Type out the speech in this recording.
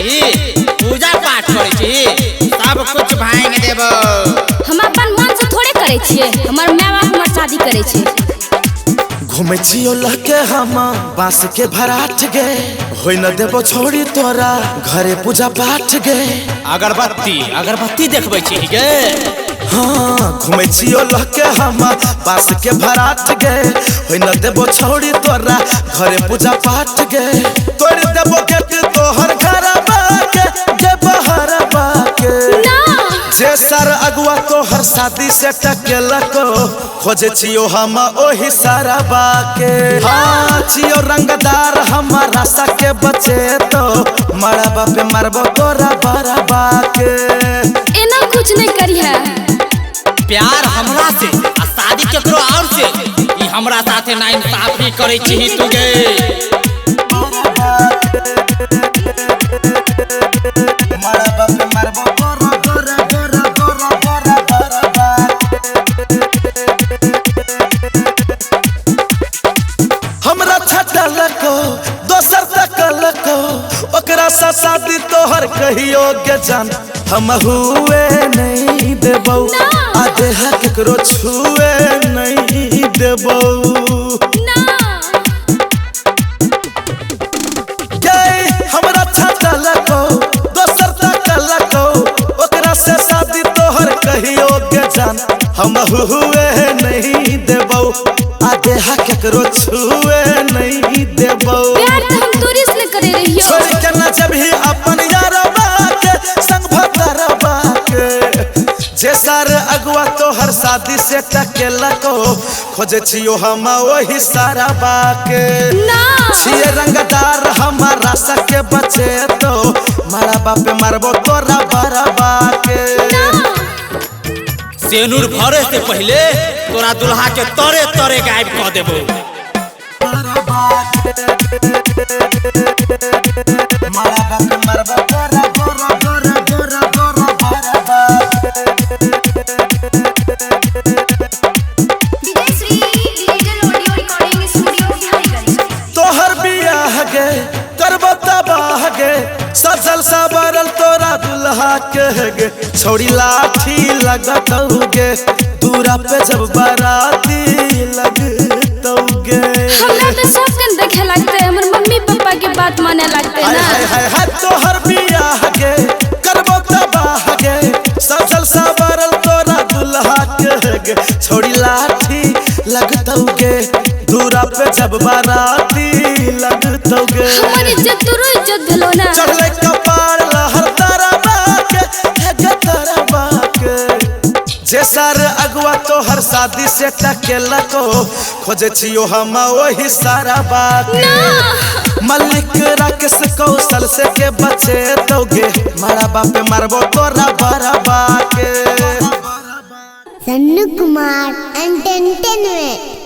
छी, पूजा पाठ करे छी, सब कुछ भांग देबो। हम अपन मन से थोड़े करे छिए, हमर माय बाप हमर शादी करे छे। घूमे छियो लके हम बांस के भराठ गे, होई न देबो छोड़ी तोरा घरे पूजा पाठ गे। अगरबत्ती देखबै छी गे। हाँ घूमे छियो लके हम बांस के भराठ गे, होई न देबो छोड़ी तोरा घरे पूजा पाठ गे। तोड़ देबो गेट तोहर घर बाके गे बाहर बाके। जे सर अगुआ तोहर शादी से टकेलको, खोजे छियो हम ओही सारा बाके। हाँ छियो रंगदार हमारा सके बचे तो मरा बापे मारबो तोरा बड़ा बाके। एना कुछ नहीं करी है। प्यार हमरा से आ शादी केकरो और से, ई हमरा साथे ना इंसाफी करे छी तू गे। मरा बापे मारबो तोरा बड़ा बड़ा बड़ा बड़ा बड़ा बाके। हमरा छटलको दोसर तकलको, ओकरा सा शादी तोहर कहियो के जान हम हुए नहीं देबो। आदेह केकरो छुए नहीं देबो। हमरा छटलको दोसर तकलको, ओकरा से शादी तोहर कहियो के जान हम हुए नहीं देबो। आदेह केकरो छुए नहीं देबो। प्यार तो हम तोरे से करे रहियो। छोड़ के ना जभी अपन यारबा के संग भतरबा के। जे सार अगुआ तोहर शादी से टकेलको, खोजे छियो हम वही सारा बाके। छिए रंगदार हमारा सके बचे तो मारा बापे मारबो तोरा बड़ा बाके। सेनुर भरे से पहले तोरा दुल्हा के तरे तरे गायब कर देबो। मारा बापे मारबो तोरा बड़ा बड़ा बड़ा बड़ा बड़ा बाके। तोहर बियाह गे करबो तबाह गे, सजल सबरल तोरा दुल्हा के गे। छोड़ी लाठी लगतौगे दूरा पे जब बाराती लगतौगे। हमरा तो सब कन देखे लगते, हमर मम्मी पापा की बात माने लगते हाय ना। हाय हाय हाय तोहर बियाह गे करबो तबाह गे, सजल सबरल तोरा दुल्हा के गे। छोड़ी लाठी लगतौगे दूरा पे जब बाराती लगतौगे। हमर इज्जत तोरो इज्जत भेलो ना। चढ़ले कपार लहर तरबा के हे गतरबा के। जे सार अगुआ तोहर शादी से टकेलको, खोजे छियो हम वही सारा बाके। मलिक राकेश कौशल से के बचे तोगे, मारा बापे मारबो तोरा बड़ा बाके। सन्नू कुमार एंटरटेनमेंट।